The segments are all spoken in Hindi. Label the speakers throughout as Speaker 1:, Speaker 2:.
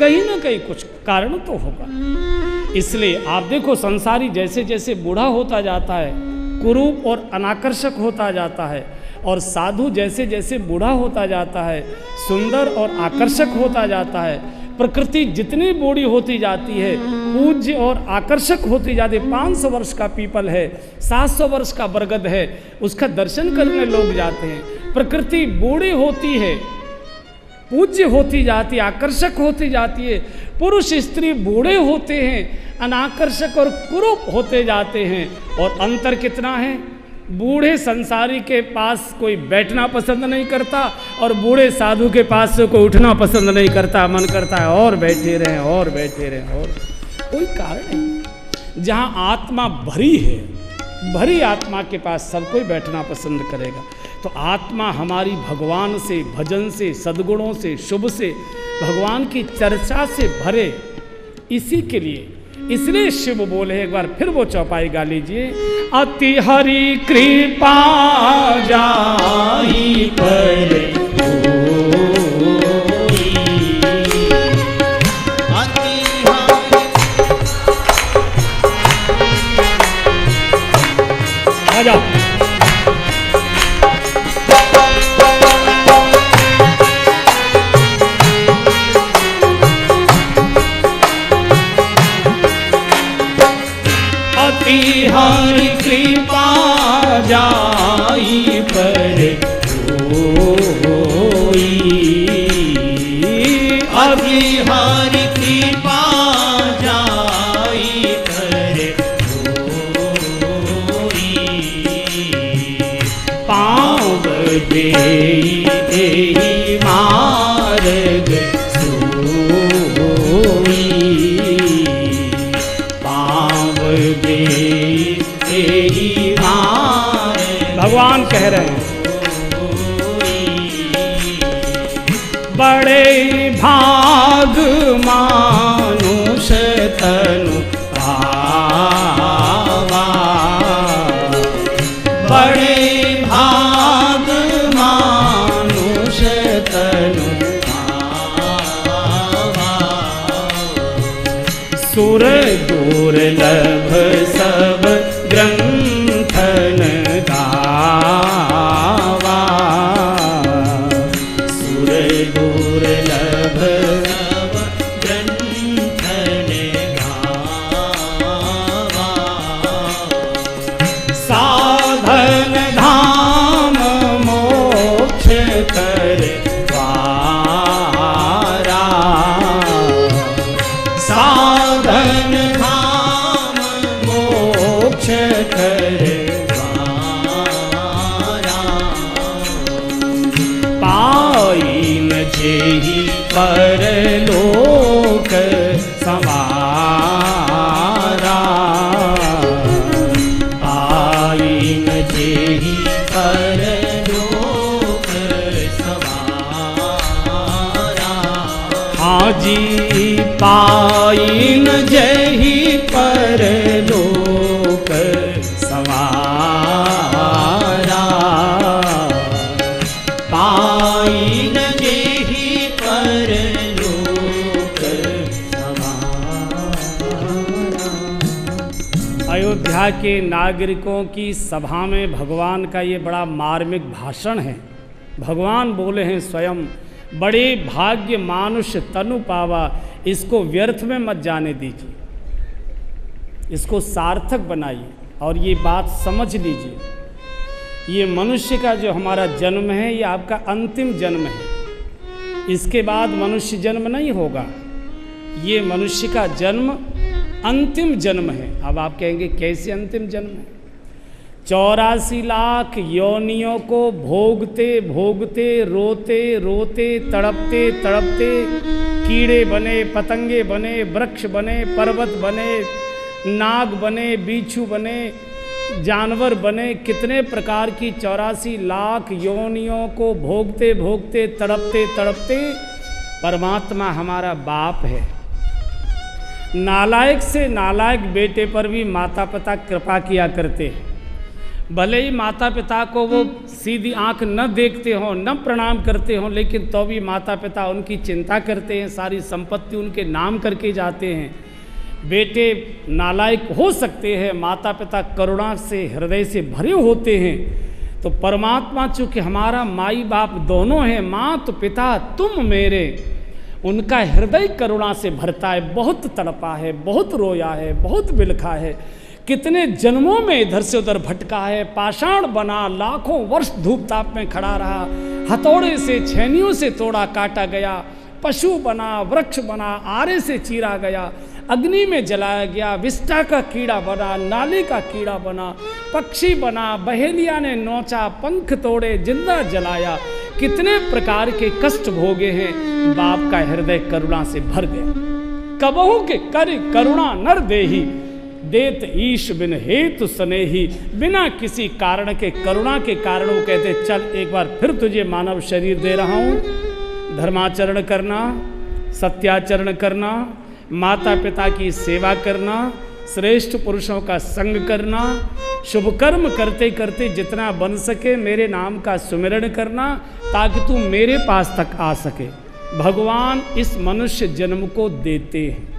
Speaker 1: कहीं ना कहीं कुछ कारण तो होगा। इसलिए आप देखो, संसारी जैसे जैसे बूढ़ा होता जाता है, कुरूप और अनाकर्षक होता जाता है, और साधु जैसे जैसे बूढ़ा होता जाता है, सुंदर और आकर्षक होता जाता है। प्रकृति जितनी बूढ़ी होती जाती है, पूज्य और आकर्षक होती जाती है। 500 वर्ष का पीपल है, 700 वर्ष का बरगद है, उसका दर्शन करने लोग जाते हैं। प्रकृति बूढ़ी होती है, पूज्य होती जाती है, आकर्षक होती जाती है। पुरुष स्त्री बूढ़े होते हैं, अनाकर्षक और कुरूप होते जाते हैं। और अंतर कितना है? बूढ़े संसारी के पास कोई बैठना पसंद नहीं करता, और बूढ़े साधु के पास से कोई उठना पसंद नहीं करता। मन करता है और बैठे रहें और बैठे रहें, और कोई कारण नहीं। जहाँ आत्मा भरी है, भरी आत्मा के पास सब कोई बैठना पसंद करेगा। तो आत्मा हमारी भगवान से, भजन से, सद्गुणों से, शुभ से, भगवान की चर्चा से भरे। इसी के लिए, इसलिए शिव बोले, एक बार फिर वो चौपाई गा लीजिए। अति हरि कृपा जाहि पर आजा। अति हरि कृपा जाहि पर होई, अति हरि कृपा जाहि पर होई। पाँव देई एहि मार्ग सोई, भगवान कह रहे हैं, बड़े भाग मानुष तनु पावा, बड़े भाग मानुष तनु पावा। सुर दुर्लभ सब ग्रंथन गावा, सुर दुर्लभ सब ग्रंथन गावा। साधन धाम मोक्ष कर द्वारा, साधन धाम मोक्ष कर द्वारा। पाइन जेहि परलोक समारा, पाइन जेहि परलोक समारा। हाजी पाइन जेहि परलोक समारा, पाइन जेहि परलोक समारा। अयोध्या के नागरिकों की सभा में भगवान का ये बड़ा मार्मिक भाषण है। भगवान बोले हैं स्वयं, बड़े भाग्य मानुष तनु पावा। इसको व्यर्थ में मत जाने दीजिए, इसको सार्थक बनाइए और ये बात समझ लीजिए, ये मनुष्य का जो हमारा जन्म है, ये आपका अंतिम जन्म है। इसके बाद मनुष्य जन्म नहीं होगा, ये मनुष्य का जन्म अंतिम जन्म है। अब आप कहेंगे कैसे अंतिम जन्म है? 84 लाख योनियों को भोगते भोगते, रोते रोते, तड़पते तड़पते, कीड़े बने, पतंगे बने, वृक्ष बने, पर्वत बने, नाग बने, बिच्छू बने, जानवर बने, कितने प्रकार की 84 लाख योनियों को भोगते भोगते, तड़पते तड़पते परमात्मा हमारा बाप है। नालायक से नालायक बेटे पर भी माता पिता कृपा किया करते हैं। भले ही माता पिता को वो सीधी आंख न देखते हों, न प्रणाम करते हों, लेकिन तो भी माता पिता उनकी चिंता करते हैं, सारी संपत्ति उनके नाम करके जाते हैं। बेटे नालायक हो सकते हैं, माता पिता करुणा से हृदय से भरे होते हैं। तो परमात्मा चूँकि हमारा माई बाप दोनों हैं, माँ तो पिता तुम मेरे, उनका हृदय करुणा से भरता है। बहुत तड़पा है, बहुत रोया है, बहुत बिलखा है, कितने जन्मों में इधर से उधर भटका है, पाषाण बना, लाखों वर्ष धूप ताप में खड़ा रहा, हथौड़े से छेनियों से तोड़ा काटा गया, पशु बना, वृक्ष बना, आरे से चीरा गया, अग्नि में जलाया गया, विष्ठा का कीड़ा बना, नाले का कीड़ा बना, पक्षी बना, बहेलिया ने नोचा, पंख तोड़े, जिंदा जलाया, कितने प्रकार के कष्ट भोगे हैं। बाप का हृदय करुणा से भर गया। कबहू के कर करुणा नर देही, देत ईश बिन हेतु स्नेही। बिना किसी कारण के, करुणा के कारण वो कहते चल एक बार फिर तुझे मानव शरीर दे रहा हूँ, धर्माचरण करना, सत्याचरण करना, माता पिता की सेवा करना, श्रेष्ठ पुरुषों का संग करना, शुभ कर्म करते करते जितना बन सके मेरे नाम का सुमिरण करना, ताकि तू मेरे पास तक आ सके। भगवान इस मनुष्य जन्म को देते हैं,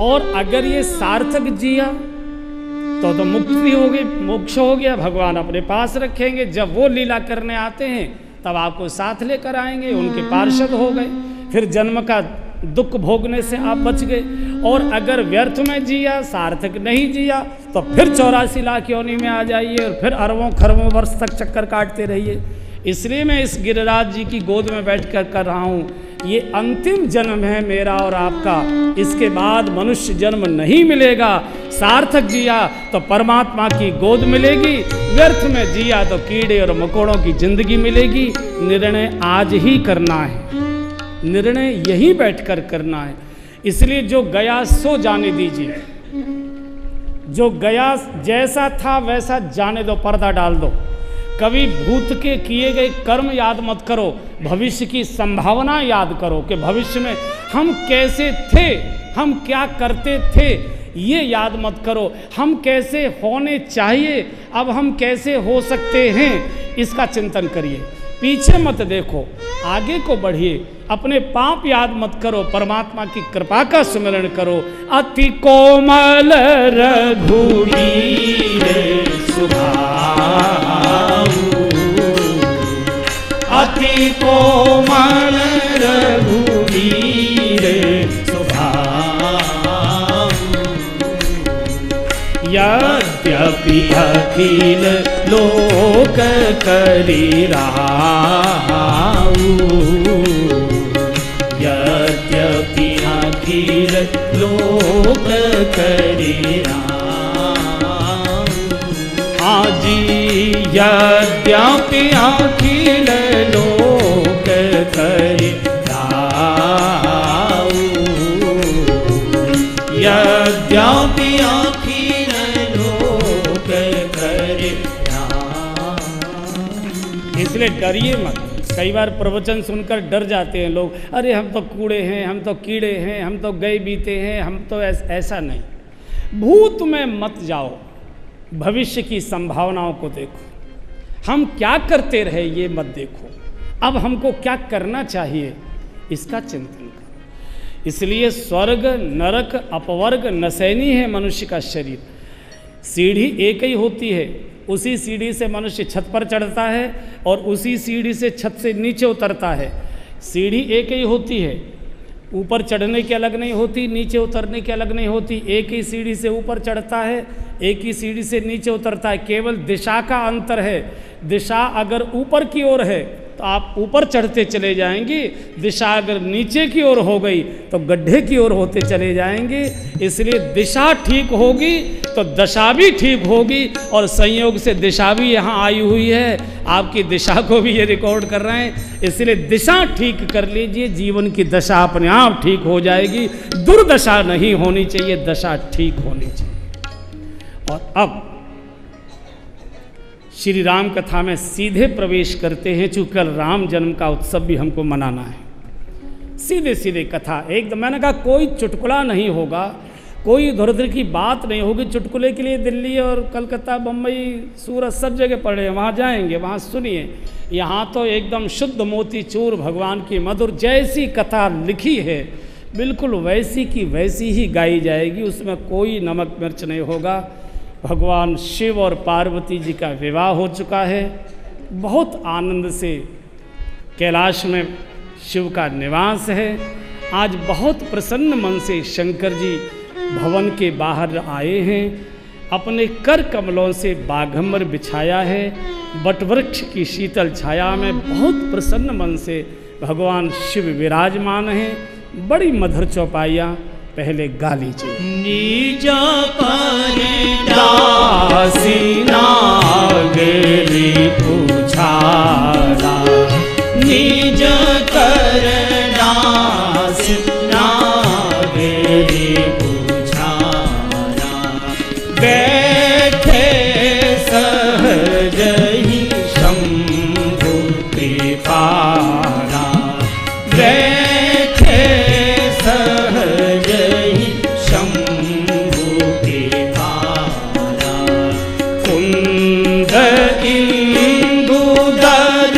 Speaker 1: और अगर ये सार्थक जिया तो मुक्ति हो गई, मोक्ष हो गया, भगवान अपने पास रखेंगे। जब वो लीला करने आते हैं तब आपको साथ लेकर आएंगे, उनके पार्षद हो गए, फिर जन्म का दुख भोगने से आप बच गए। और अगर व्यर्थ में जिया, सार्थक नहीं जिया, तो फिर 84 लाख योनि में आ जाइए और फिर अरबों खरबों वर्ष तक चक्कर काटते रहिए। इसलिए मैं इस गिरिराज जी की गोद में बैठकर कर रहा हूँ। ये अंतिम जन्म है मेरा और आपका, इसके बाद मनुष्य जन्म नहीं मिलेगा। सार्थक जिया तो परमात्मा की गोद मिलेगी, व्यर्थ में जिया तो कीड़े और मकोड़ों की जिंदगी मिलेगी। निर्णय आज ही करना है, निर्णय यहीं बैठकर करना है। इसलिए जो गया सो जाने दीजिए, जो गया जैसा था वैसा जाने दो, पर्दा डाल दो। कभी भूत के किए गए कर्म याद मत करो, भविष्य की संभावना याद करो कि भविष्य में हम कैसे थे, हम क्या करते थे, ये याद मत करो। हम कैसे होने चाहिए, अब हम कैसे हो सकते हैं, इसका चिंतन करिए। पीछे मत देखो, आगे को बढ़िए। अपने पाप याद मत करो, परमात्मा की कृपा का सुमिरन करो। अति कोमल रघुवीर सुभाऊ, अति कोमल रघुवीर सुभाऊ, यद्यपि अखिल लोक करिराऊ, यद्यपि अखिल लोक करिराऊ, आजी यद्यपि अखिल लोक करिराऊ, यद्यपि अखिल लोक करिराऊ। इसलिए डरिए मत। कई बार प्रवचन सुनकर डर जाते हैं लोग, अरे हम तो कूड़े हैं, हम तो कीड़े हैं, हम तो गए बीते हैं, हम तो ऐसा नहीं। भूत में मत जाओ, भविष्य की संभावनाओं को देखो। हम क्या करते रहे ये मत देखो, अब हमको क्या करना चाहिए इसका चिंतन करो। इसलिए स्वर्ग नरक अपवर्ग नसैनी है मनुष्य का शरीर। सीढ़ी एक ही होती है, उसी सीढ़ी से मनुष्य छत पर चढ़ता है और उसी सीढ़ी से छत से नीचे उतरता है। सीढ़ी एक ही होती है, ऊपर चढ़ने की अलग नहीं होती, नीचे उतरने की अलग नहीं होती। एक ही सीढ़ी से ऊपर चढ़ता है, एक ही सीढ़ी से नीचे उतरता है, केवल दिशा का अंतर है। दिशा अगर ऊपर की ओर है तो आप ऊपर चढ़ते चले जाएंगे, दिशा अगर नीचे की ओर हो गई तो गड्ढे की ओर होते चले जाएंगे। इसलिए दिशा ठीक होगी तो दशा भी ठीक होगी, और संयोग से दिशा भी यहाँ आई हुई है, आपकी दिशा को भी ये रिकॉर्ड कर रहे हैं। इसलिए दिशा ठीक कर लीजिए, जीवन की दशा अपने आप ठीक हो जाएगी। दुर्दशा नहीं होनी चाहिए, दशा ठीक होनी चाहिए। और अब श्री राम कथा में सीधे प्रवेश करते हैं, चूँकि कल राम जन्म का उत्सव भी हमको मनाना है। सीधे सीधे कथा एकदम, मैंने कहा कोई चुटकुला नहीं होगा, कोई इधर उधर की बात नहीं होगी। चुटकुले के लिए दिल्ली और कलकत्ता, बम्बई, सूरत सब जगह पढ़े हैं, वहाँ जाएंगे, वहाँ सुनिए। यहाँ तो एकदम शुद्ध मोती चूर भगवान की मधुर जैसी कथा लिखी है बिल्कुल वैसी की वैसी ही गाई जाएगी, उसमें कोई नमक मिर्च नहीं होगा। भगवान शिव और पार्वती जी का विवाह हो चुका है। बहुत आनंद से कैलाश में शिव का निवास है। आज बहुत प्रसन्न मन से शंकर जी भवन के बाहर आए हैं। अपने कर कमलों से बाघंबर बिछाया है। बटवृक्ष की शीतल छाया में बहुत प्रसन्न मन से भगवान शिव विराजमान हैं। बड़ी मधुर चौपाइयाँ पहले गा लीजिए।
Speaker 2: नीजा पर दासी नागरी पुछारा, निज कर दास नागरी पुछारा, बैठे सहज ही शंभु कृपारा, बैठे सहज ही शंभु कृपारा, कुंद इंदुदर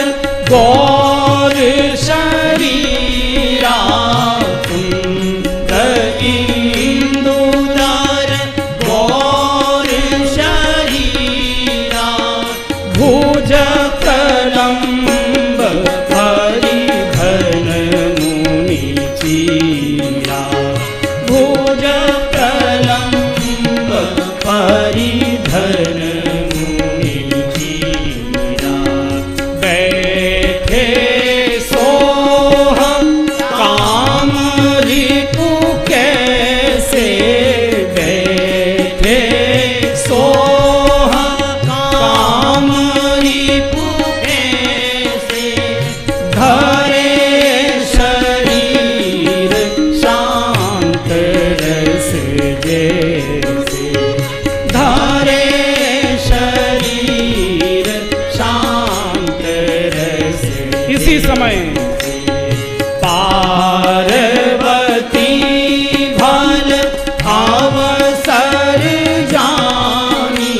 Speaker 2: गौर शरीरा, कुंद इंदुदर गौर शरीरा, भुज कलंब परिघन मुनि चीरा, भुज कलंब परिधन मुनि चीरा, बैठे सोह काम रिपु कैसे, बैठे सोह काम रिपु कैसे, धरे शरीर शांत रस जैसे, धरे शरीर शांत रस
Speaker 1: इसी समय
Speaker 2: पार्वती भल अवसर जानी,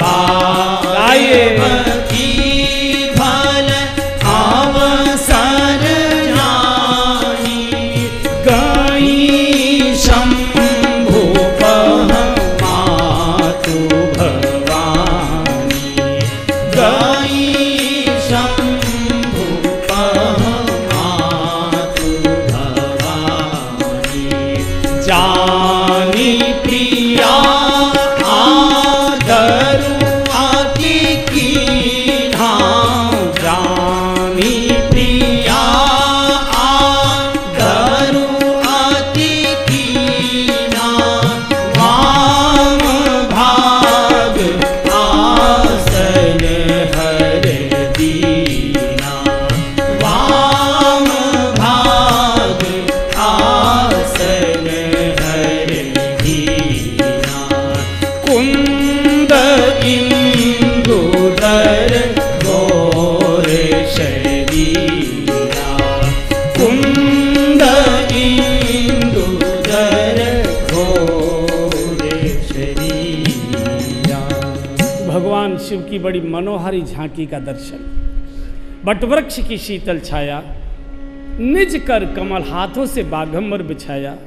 Speaker 2: पार्वती भल अवसर जानी, गई शंभु मातु भवानी, गई शंभु मातु भवानी, जानी प्रिया आदरु आति कीन्हा, जानी प्रिया आदरु आति कीन्हा, वाम भाग आसन हर दीना, वाम भाग आसन हर दीना, कुंद इंदुदर गौर शरीरा, कुंद इंदुदर गौर शरीरा।
Speaker 1: भगवान शिव की बड़ी मनोहारी झांकी का दर्शन। बटवृक्ष की शीतल छाया, निज कर कमल हाथों से बाघंबर बिछाया,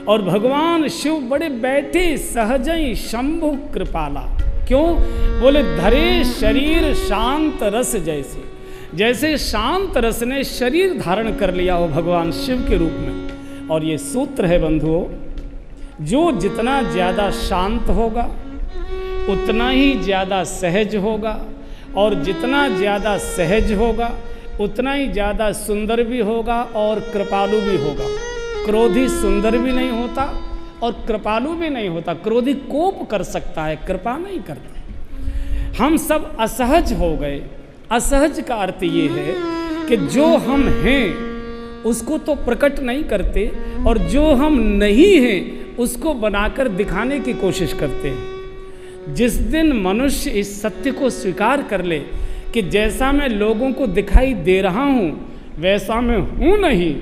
Speaker 1: और भगवान शिव बड़े बैठे सहजई शंभु कृपाला। क्यों? बोले धरे शरीर शांत रस जैसे, जैसे शांत रस ने शरीर धारण कर लिया हो भगवान शिव के रूप में। और ये सूत्र है बंधुओं, जो जितना ज़्यादा शांत होगा उतना ही ज़्यादा सहज होगा, और जितना ज़्यादा सहज होगा उतना ही ज़्यादा सुंदर भी होगा और कृपालु भी होगा। क्रोधी सुंदर भी नहीं होता और कृपालु भी नहीं होता। क्रोधी कोप कर सकता है, कृपा नहीं करता। हम सब असहज हो गए। असहज का अर्थ ये है कि जो हम हैं उसको तो प्रकट नहीं करते, और जो हम नहीं हैं उसको बनाकर दिखाने की कोशिश करते हैं। जिस दिन मनुष्य इस सत्य को स्वीकार कर ले कि जैसा मैं लोगों को दिखाई दे रहा हूँ वैसा मैं हूँ नहीं,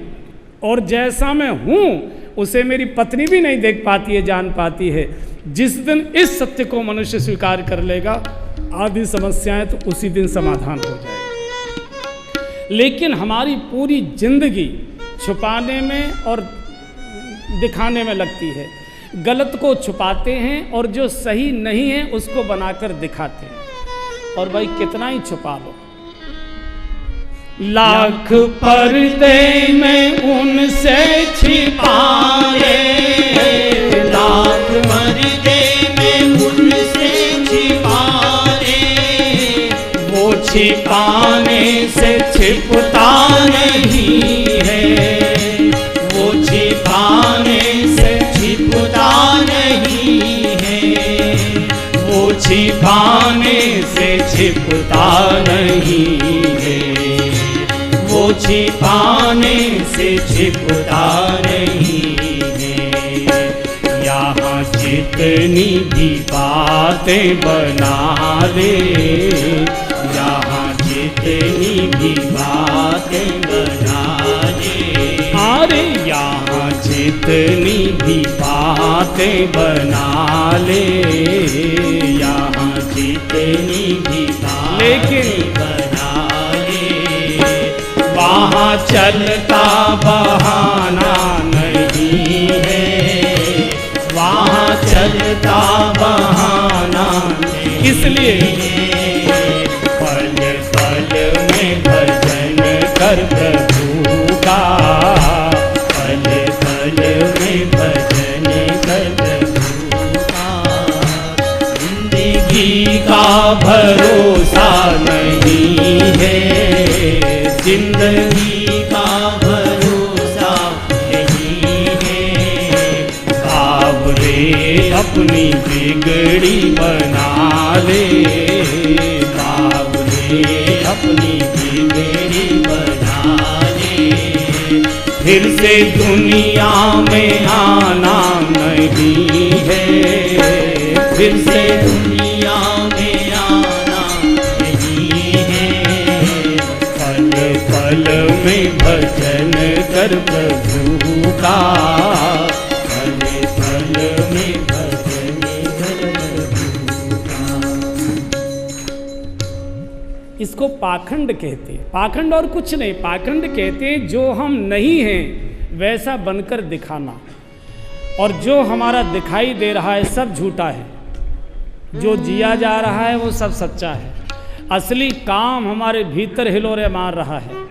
Speaker 1: और जैसा मैं हूँ उसे मेरी पत्नी भी नहीं देख पाती है, जान पाती है। जिस दिन इस सत्य को मनुष्य स्वीकार कर लेगा, आदि समस्याएं तो उसी दिन समाधान हो जाएगी। लेकिन हमारी पूरी जिंदगी छुपाने में और दिखाने में लगती है। गलत को छुपाते हैं और जो सही नहीं है उसको बनाकर दिखाते हैं। और भाई कितना ही छुपा लो, लाख पर्दे में उनसे छिपाए,
Speaker 2: लाख पर्दे में उनसे छिपाए,
Speaker 1: वो
Speaker 2: छिपाने से छिपता नहीं है, वो छिपाने से छिपता नहीं है, वो छिपाने से छिपता नहीं है, वो छिपाने से छिपता नहीं है। यहाँ जितनी भी बातें बना ले, यहाँ जितनी भी बातें बना ले,
Speaker 1: अरे
Speaker 2: यहाँ जितनी भी बातें बना ले, यहाँ जितनी भी बातें बना ले, वहाँ चलता बहाना नहीं है, वहाँ चलता बहाना नहीं।
Speaker 1: इसलिए
Speaker 2: पल पल में भजन कर प्रभु का, पल पल में भजन कर प्रभु का, जिंदगी का भरोसा नहीं है, जिंदगी का भरोसा नहीं है। बाबरे अपनी बिगड़ी बना ले, बाबरे अपनी बिगड़ी बना ले, फिर से दुनिया में आना नहीं है, फिर से दुनिया में आना नहीं है। पल पल में भजन कर प्रभु का, पल पल में भजन कर प्रभु का।
Speaker 1: इसको पाखंड कहते हैं। पाखंड और कुछ नहीं, पाखंड कहते हैं जो हम नहीं हैं वैसा बनकर दिखाना, और जो हमारा दिखाई दे रहा है सब झूठा है, जो जिया जा रहा है वो सब सच्चा है। असली काम हमारे भीतर हिलोरे मार रहा है।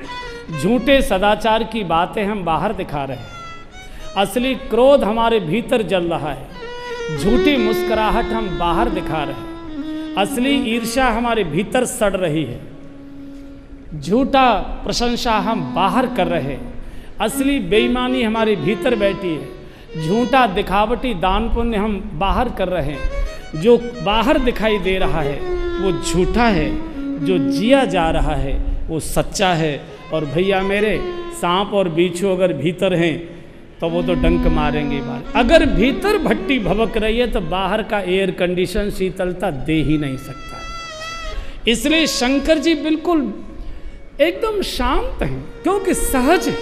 Speaker 1: झूठे सदाचार की बातें हम बाहर दिखा रहे हैं, असली क्रोध हमारे भीतर जल रहा है। झूठी मुस्कुराहट हम बाहर दिखा रहे हैं, असली ईर्ष्या हमारे भीतर सड़ रही है। झूठा प्रशंसा हम बाहर कर रहे हैं, असली बेईमानी हमारे भीतर बैठी है। झूठा दिखावटी दान पुण्य हम बाहर कर रहे हैं। जो बाहर दिखाई दे रहा है वो झूठा है, जो जिया जा रहा है वो सच्चा है। और भैया मेरे, सांप और बिच्छू अगर भीतर हैं तो वो तो डंक मारेंगे बाहर। अगर भीतर भट्टी भभक रही है तो बाहर का एयर कंडीशन शीतलता दे ही नहीं सकता। इसलिए शंकर जी बिल्कुल एकदम शांत हैं, क्योंकि सहज है,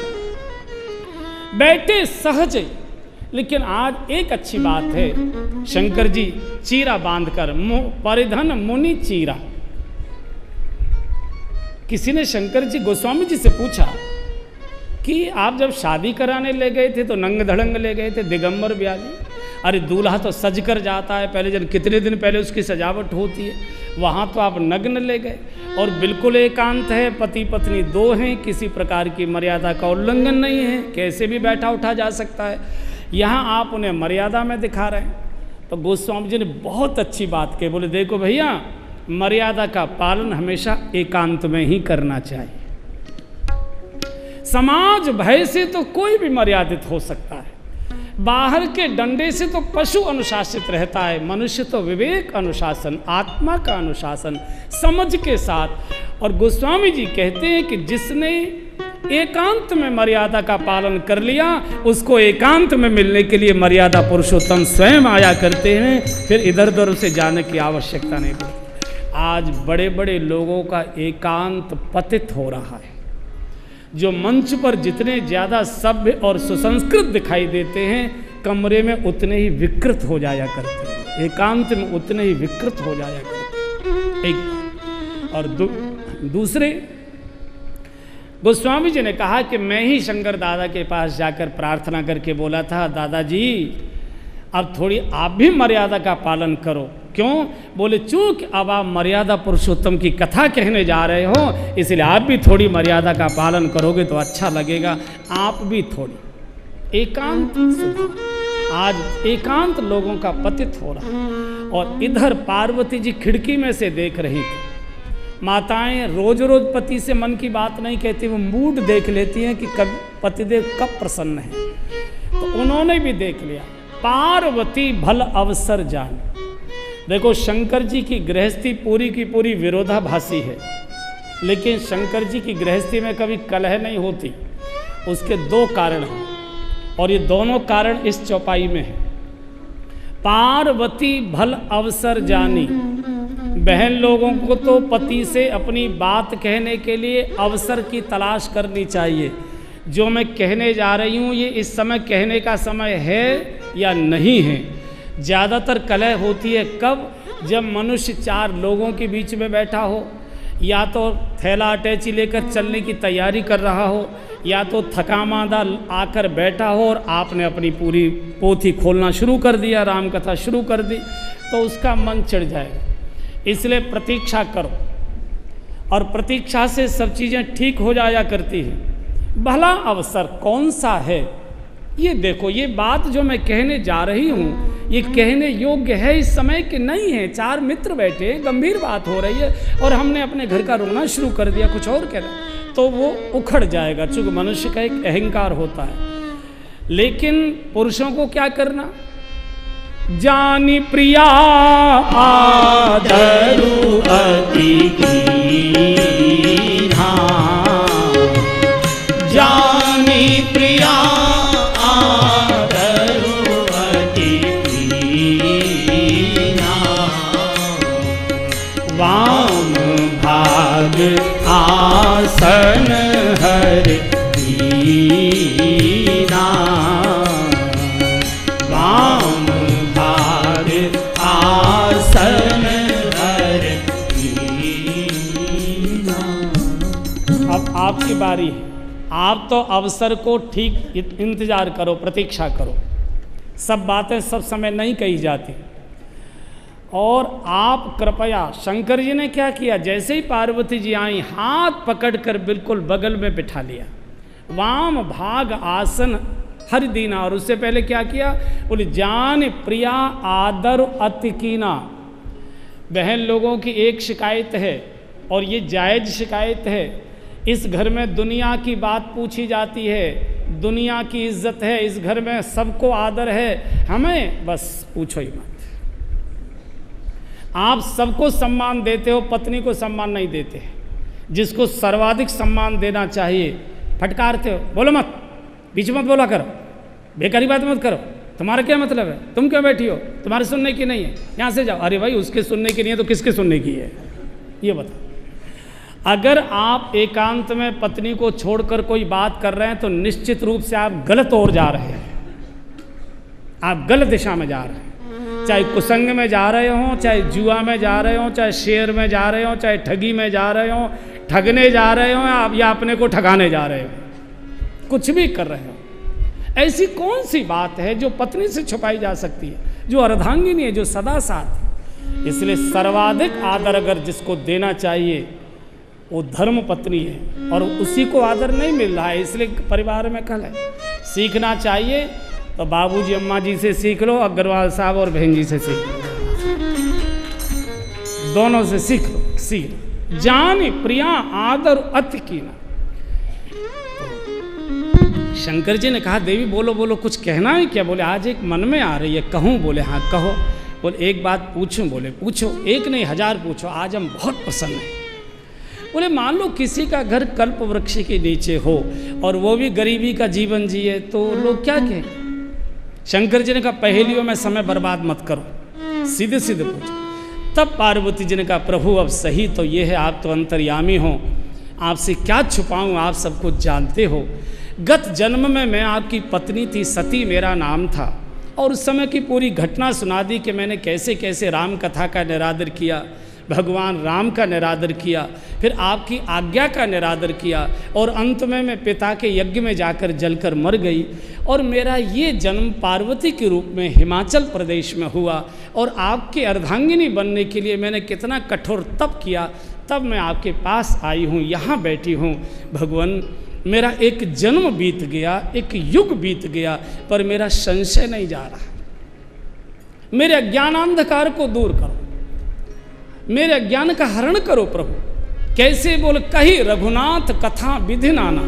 Speaker 1: बैठे सहज है। लेकिन आज एक अच्छी बात है, शंकर जी चीरा बांधकर, परिधन मुनि चीरा। किसी ने शंकर जी गोस्वामी जी से पूछा कि आप जब शादी कराने ले गए थे तो नंग धड़ंग ले गए थे, दिगंबर ब्याली। अरे दूल्हा तो सज कर जाता है, पहले जब कितने दिन पहले उसकी सजावट होती है, वहाँ तो आप नग्न ले गए। और बिल्कुल एकांत है, पति पत्नी दो हैं, किसी प्रकार की मर्यादा का उल्लंघन नहीं है, कैसे भी बैठा उठा जा सकता है। यहाँ आप उन्हें मर्यादा में दिखा रहे हैं। तो गोस्वामी जी ने बहुत अच्छी बात कही, बोले देखो भैया, मर्यादा का पालन हमेशा एकांत में ही करना चाहिए। समाज भय से तो कोई भी मर्यादित हो सकता है, बाहर के डंडे से तो पशु अनुशासित रहता है, मनुष्य तो विवेक अनुशासन, आत्मा का अनुशासन, समझ के साथ। और गोस्वामी जी कहते हैं कि जिसने एकांत में मर्यादा का पालन कर लिया, उसको एकांत में मिलने के लिए मर्यादा पुरुषोत्तम स्वयं आया करते हैं, फिर इधर उधर से जाने की आवश्यकता नहीं पड़ती। आज बड़े बड़े लोगों का एकांत पतित हो रहा है। जो मंच पर जितने ज़्यादा सभ्य और सुसंस्कृत दिखाई देते हैं, कमरे में उतने ही विकृत हो जाया करते हैं, एकांत में उतने ही विकृत हो जाया करते हैं। एक और दूसरे, गोस्वामी जी ने कहा कि मैं ही शंकर दादा के पास जाकर प्रार्थना करके बोला था, दादाजी अब थोड़ी आप भी मर्यादा का पालन करो। क्यों? बोले चूंकि अब आप मर्यादा पुरुषोत्तम की कथा कहने जा रहे हो, इसलिए आप भी थोड़ी मर्यादा का पालन करोगे तो अच्छा लगेगा। आप भी थोड़ी एकांत सुधार। आज एकांत लोगों का पतित हो रहा, और इधर पार्वती जी खिड़की में से देख रही थी। माताएं रोज रोज पति से मन की बात नहीं कहती, वो मूड देख लेती हैं कि कब पतिदेव कब प्रसन्न है। तो उन्होंने भी देख लिया। पार्वती भल अवसर जान। देखो शंकर जी की गृहस्थी पूरी की पूरी विरोधाभासी है, लेकिन शंकर जी की गृहस्थी में कभी कलह नहीं होती। उसके दो कारण हैं, और ये दोनों कारण इस चौपाई में है। पार्वती भल अवसर जानी। बहन लोगों को तो पति से अपनी बात कहने के लिए अवसर की तलाश करनी चाहिए। जो मैं कहने जा रही हूँ ये इस समय कहने का समय है या नहीं है। ज़्यादातर कलह होती है कब? जब मनुष्य चार लोगों के बीच में बैठा हो, या तो थैला अटैची लेकर चलने की तैयारी कर रहा हो, या तो थका मांदा आकर बैठा हो और आपने अपनी पूरी पोथी खोलना शुरू कर दिया, राम कथा शुरू कर दी, तो उसका मन चिढ़ जाएगा। इसलिए प्रतीक्षा करो, और प्रतीक्षा से सब चीज़ें ठीक हो जाया करती हैं। भला अवसर कौन सा है ये देखो। ये बात जो मैं कहने जा रही हूँ ये कहने योग्य है इस समय कि नहीं है। चार मित्र बैठे, गंभीर बात हो रही है, और हमने अपने घर का रोना शुरू कर दिया, कुछ और कह रहे, तो वो उखड़ जाएगा, चूँकि मनुष्य का एक अहंकार होता है। लेकिन पुरुषों को क्या करना? जानी प्रिया
Speaker 2: आदरु अति कीन्हा, जानी प्रिया आदरु अति कीन्हा, वाम भाग आसन हर दीना, वाम भाग आसन हर दीना।
Speaker 1: अब आपकी बारी है। आप तो अवसर को ठीक इंतजार करो, प्रतीक्षा करो। सब बातें सब समय नहीं कही जाती। और आप कृपया, शंकर जी ने क्या किया, जैसे ही पार्वती जी आई हाथ पकड़कर बिल्कुल बगल में बिठा लिया। वाम भाग आसन हर दीना। और उससे पहले क्या किया? बोले जान प्रिया आदर अति कीना। बहन लोगों की एक शिकायत है, और ये जायज़ शिकायत है। इस घर में दुनिया की बात पूछी जाती है, दुनिया की इज्जत है, इस घर में सबको आदर है, हमें बस पूछो ही मत। आप सबको सम्मान देते हो, पत्नी को सम्मान नहीं देते। जिसको सर्वाधिक सम्मान देना चाहिए फटकारते हो। बोलो मत, बीच मत बोला करो, बेकारी बात मत करो, तुम्हारा क्या मतलब है, तुम क्यों बैठी हो, तुम्हारे सुनने की नहीं है, यहाँ से जाओ। अरे भाई उसके सुनने की नहीं है तो किसके सुनने की है, ये बताओ। अगर आप एकांत में पत्नी को छोड़कर कोई बात कर रहे हैं तो निश्चित रूप से आप गलत ओर जा रहे हैं, आप गलत दिशा में जा रहे हैं। चाहे कुसंग में जा रहे हो, चाहे जुआ में जा रहे हो, चाहे शेर में जा रहे हो, चाहे ठगी में जा रहे हो, ठगने जा रहे हो, आप या अपने को ठगाने जा रहे हो, कुछ भी कर रहे हो। ऐसी कौन सी बात है जो पत्नी से छुपाई जा सकती है, जो अर्धांगिनी है, जो सदा साथ है। इसलिए सर्वाधिक आदर अगर जिसको देना चाहिए वो धर्म पत्नी है, और उसी को आदर नहीं मिल रहा है। इसलिए परिवार में कल है। सीखना चाहिए तो बाबूजी अम्मा जी से सीख लो, अग्रवाल साहब और बहन जी से सीख लो, दोनों से सीख लो। सीख लो। जान प्रिया आदर अति कीना। शंकर जी ने कहा देवी बोलो बोलो, कुछ कहना है क्या? बोले आज एक मन में आ रही है, कहूँ? बोले हाँ कहो। बोले एक बात पूछूं? बोले पूछो। एक नहीं 1000 पूछो, आज हम बहुत प्रसन्न हैं। बोले मान लो किसी का घर कल्प वृक्ष के नीचे हो और वो भी गरीबी का जीवन जिए तो लोग क्या कहें? शंकर जी ने कहा पहेलियों में समय बर्बाद मत करो, सीधे सीधे पूछो। तब पार्वती जी ने कहा प्रभु अब सही तो ये है, आप तो अंतर्यामी हो, आपसे क्या छुपाऊं, आप सब कुछ जानते हो। गत जन्म में मैं आपकी पत्नी थी, सती मेरा नाम था, और उस समय की पूरी घटना सुना दी कि मैंने कैसे कैसे राम कथा का निरादर किया, भगवान राम का निरादर किया, फिर आपकी आज्ञा का निरादर किया, और अंत में मैं पिता के यज्ञ में जाकर जलकर मर गई। और मेरा ये जन्म पार्वती के रूप में हिमाचल प्रदेश में हुआ, और आपके अर्धांगिनी बनने के लिए मैंने कितना कठोर तप किया, तब मैं आपके पास आई हूँ, यहाँ बैठी हूँ। भगवान, मेरा एक जन्म बीत गया, एक युग बीत गया, पर मेरा संशय नहीं जा रहा। मेरे अज्ञानांधकार को दूर करो, मेरे अज्ञान का हरण करो प्रभु। कैसे? बोले कही रघुनाथ कथा विधि नाना।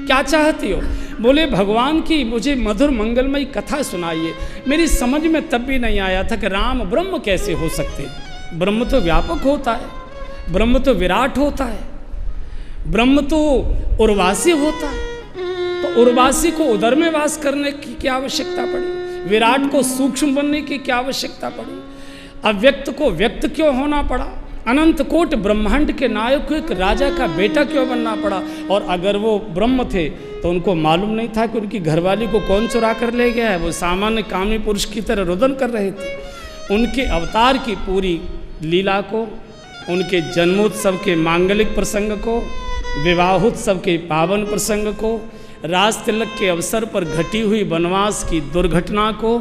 Speaker 1: क्या चाहती हो? बोले भगवान की मुझे मधुर मंगलमयी कथा सुनाइए। मेरी समझ में तब भी नहीं आया था कि राम ब्रह्म कैसे हो सकते। ब्रह्म तो व्यापक होता है, ब्रह्म तो विराट होता है, ब्रह्म तो उर्वासी होता है, तो उर्वासी को उदर में वास करने की क्या आवश्यकता पड़ी? विराट को सूक्ष्म बनने की क्या आवश्यकता पड़ी? अव्यक्त को व्यक्त क्यों होना पड़ा? अनंत कोट ब्रह्मांड के नायक को एक राजा का बेटा क्यों बनना पड़ा? और अगर वो ब्रह्म थे तो उनको मालूम नहीं था कि उनकी घरवाली को कौन चुरा कर ले गया है? वो सामान्य कामी पुरुष की तरह रुदन कर रहे थे। उनके अवतार की पूरी लीला को, उनके जन्मोत्सव के मांगलिक प्रसंग को, विवाहोत्सव के पावन प्रसंग को, राज तिलक के अवसर पर घटी हुई वनवास की दुर्घटना को,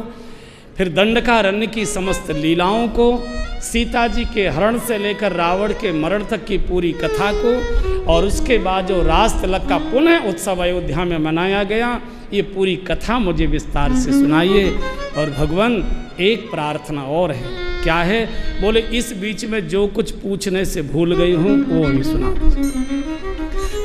Speaker 1: फिर दंडकारण्य की समस्त लीलाओं को, सीता जी के हरण से लेकर रावण के मरण तक की पूरी कथा को, और उसके बाद जो राज तिलक का पुनः उत्सव अयोध्या में मनाया गया, ये पूरी कथा मुझे विस्तार से सुनाइए। और भगवान एक प्रार्थना और है। क्या है? बोले इस बीच में जो कुछ पूछने से भूल गई हूँ वो ही सुना दीजिए।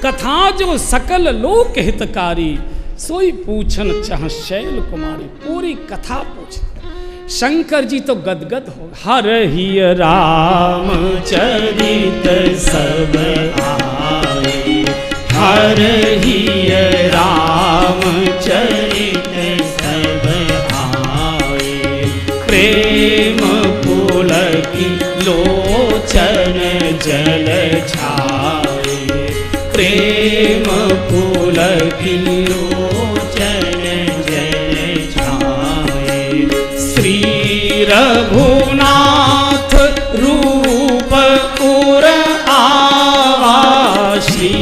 Speaker 1: कथा जो सकल लोक हितकारी, सोई पूछन चाह शैल कुमारी। पूरी कथा पूछ। शंकर जी तो गदगद हो। हर ही राम
Speaker 2: चरित सब आए, हर ही राम चरित सब आए। प्रेम पुलकी लोचन जल छाए, प्रेम पुलकी लोचन जल छाए। श्री रघुनाथ रूप उर आवा, श्री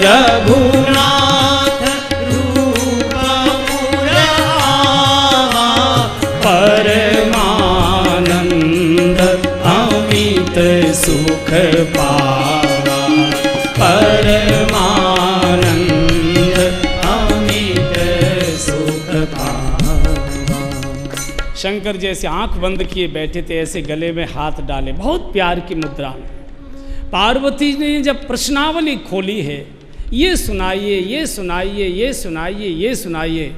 Speaker 2: रघुनाथ रूप उर आवा। परमानंद अमित सुख पावा, परमानंद अमित सुख पावा।
Speaker 1: शंकर जैसे आंख बंद किए बैठे थे, ऐसे गले में हाथ डाले, बहुत प्यार की मुद्रा में। पार्वती ने जब प्रश्नावली खोली है, ये सुनाइए, ये सुनाइए, ये सुनाइए, ये सुनाइए,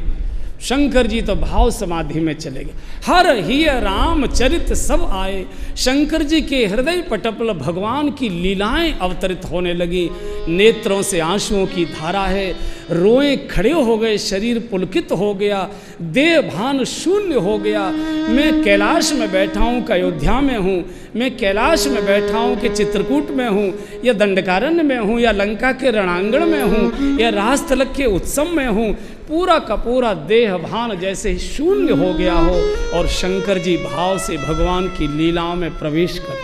Speaker 1: शंकर जी तो भाव समाधि में चले गए। हर ही राम चरित सब आए। शंकर जी के हृदय पटल भगवान की लीलाएं अवतरित होने लगी। नेत्रों से आंसुओं की धारा है, रोए खड़े हो गए, शरीर पुलकित हो गया, देह भान शून्य हो गया। मैं कैलाश में बैठा हूँ कि अयोध्या में हूँ, मैं कैलाश में बैठा हूँ कि चित्रकूट में हूँ, या दंडकारण्य में हूँ, या लंका के रणांगण में हूँ, या राज तिलक के उत्सव में हूँ। पूरा का पूरा देह भान जैसे ही शून्य हो गया हो, और शंकर जी भाव से भगवान की लीलाओं में प्रवेश कर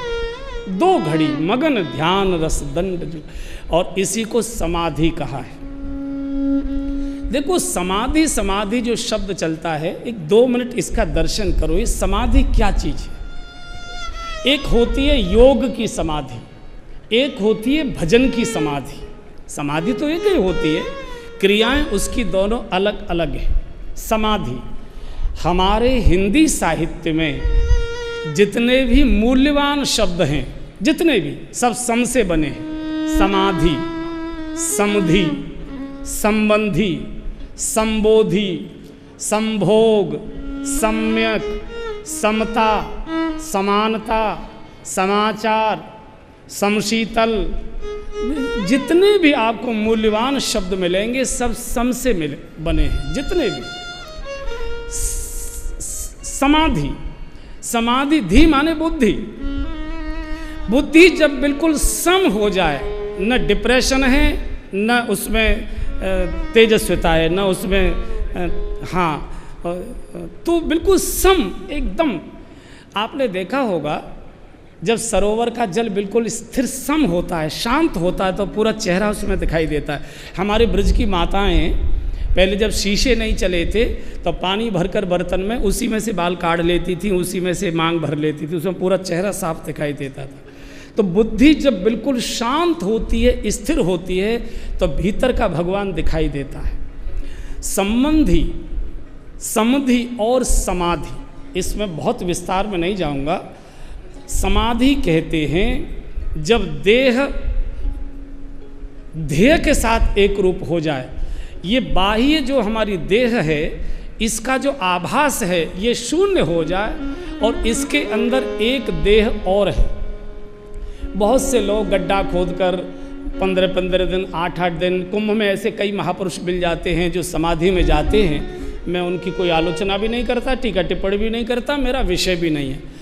Speaker 1: 2 घड़ी मगन ध्यान रस दंड, और इसी को समाधि कहा है। देखो समाधि, समाधि जो शब्द चलता है, 1-2 मिनट इसका दर्शन करो। ये समाधि क्या चीज है? एक होती है योग की समाधि, एक होती है भजन की समाधि। समाधि तो एक ही होती है, क्रियाएं उसकी दोनों अलग अलग है। समाधि हमारे हिंदी साहित्य में जितने भी मूल्यवान शब्द हैं, जितने भी, सब सम से बने हैं। समाधि, समधि, संबंधी, संबोधि, संभोग, सम्यक, समता, समानता, समाचार, समशीतल, जितने भी आपको मूल्यवान शब्द मिलेंगे सब सम से मिले बने हैं। जितने भी समाधि, समाधि धी माने बुद्धि। बुद्धि जब बिल्कुल सम हो जाए, न डिप्रेशन है, न उसमें तेजस्विता है, न उसमें तो बिल्कुल सम एकदम। आपने देखा होगा जब सरोवर का जल बिल्कुल स्थिर सम होता है, शांत होता है, तो पूरा चेहरा उसमें दिखाई देता है। हमारे ब्रज की माताएं पहले जब शीशे नहीं चले थे तो पानी भरकर बर्तन में उसी में से बाल काढ़ लेती थी, उसी में से मांग भर लेती थी, उसमें पूरा चेहरा साफ दिखाई देता था। तो बुद्धि जब बिल्कुल शांत होती है, स्थिर होती है, तो भीतर का भगवान दिखाई देता है। संबंधी, समधि और समाधि, इसमें बहुत विस्तार में नहीं जाऊंगा। समाधि कहते हैं जब देह ध्येय के साथ एक रूप हो जाए। ये बाह्य जो हमारी देह है, इसका जो आभास है ये शून्य हो जाए और इसके अंदर एक देह और है। बहुत से लोग गड्ढा खोदकर 15-15 दिन, 8-8 दिन, कुंभ में ऐसे कई महापुरुष मिल जाते हैं जो समाधि में जाते हैं। मैं उनकी कोई आलोचना भी नहीं करता, टीका टिप्पणी भी नहीं करता, मेरा विषय भी नहीं है।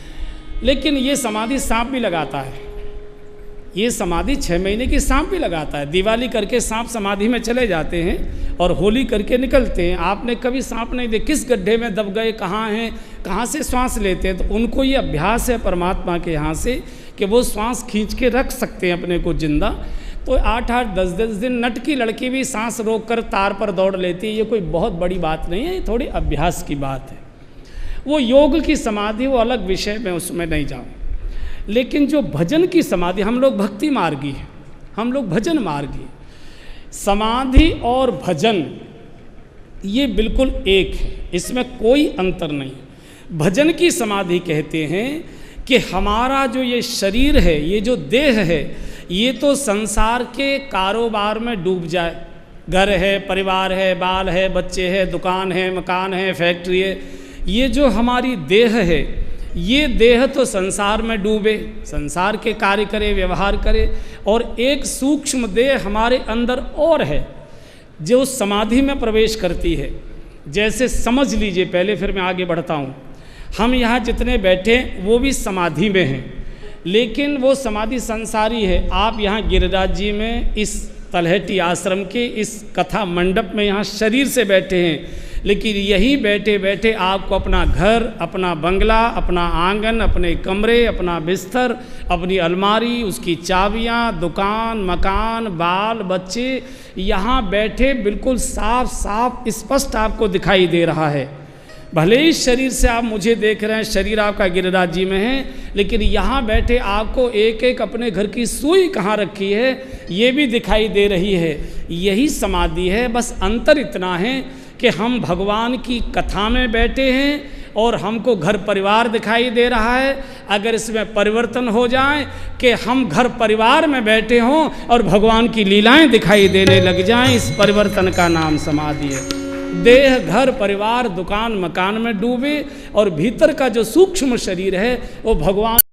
Speaker 1: लेकिन ये समाधि सांप भी लगाता है। ये समाधि 6 महीने की सांप भी लगाता है। दिवाली करके सांप समाधि में चले जाते हैं और होली करके निकलते हैं। आपने कभी सांप नहीं देखे, किस गड्ढे में दब गए, कहाँ हैं, कहाँ से श्वास लेते हैं। तो उनको ये अभ्यास है परमात्मा के यहाँ से कि वो श्वास खींच के रख सकते हैं अपने को जिंदा। तो 8-8, 10-10 दिन नट की लड़की भी सांस रोक कर तार पर दौड़ लेती है। ये कोई बहुत बड़ी बात नहीं है, ये थोड़ी अभ्यास की बात है। वो योग की समाधि, वो अलग विषय में, उसमें नहीं जाऊँ। लेकिन जो भजन की समाधि, हम लोग भक्ति मार्गी हैं, हम लोग भजन मार्गी। समाधि और भजन ये बिल्कुल एक है, इसमें कोई अंतर नहीं। भजन की समाधि कहते हैं कि हमारा जो ये शरीर है, ये जो देह है, ये तो संसार के कारोबार में डूब जाए। घर है, परिवार है, बाल है, बच्चे है, दुकान है, मकान है, फैक्ट्री है। ये जो हमारी देह है, ये देह तो संसार में डूबे, संसार के कार्य करे, व्यवहार करे। और एक सूक्ष्म देह हमारे अंदर और है जो समाधि में प्रवेश करती है। जैसे समझ लीजिए, पहले फिर मैं आगे बढ़ता हूँ। हम यहाँ जितने बैठे वो भी समाधि में हैं, लेकिन वो समाधि संसारी है। आप यहाँ गिरिराज जी में इस तलहटी आश्रम के इस कथा मंडप में यहाँ शरीर से बैठे हैं, लेकिन यही बैठे बैठे आपको अपना घर, अपना बंगला, अपना आंगन, अपने कमरे, अपना बिस्तर, अपनी अलमारी, उसकी चाबियाँ, दुकान, मकान, बाल बच्चे, यहाँ बैठे बिल्कुल साफ साफ स्पष्ट आपको दिखाई दे रहा है। भले ही शरीर से आप मुझे देख रहे हैं, शरीर आपका गिरिराज जी में है, लेकिन यहाँ बैठे आपको एक एक अपने घर की सुई कहाँ रखी है ये भी दिखाई दे रही है। यही समाधि है। बस अंतर इतना है कि हम भगवान की कथा में बैठे हैं और हमको घर परिवार दिखाई दे रहा है। अगर इसमें परिवर्तन हो जाए कि हम घर परिवार में बैठे हों और भगवान की लीलाएं दिखाई देने लग जाएं, इस परिवर्तन का नाम समाधि है। देह, घर, परिवार, दुकान, मकान में डूबे और भीतर का जो सूक्ष्म शरीर है वो भगवान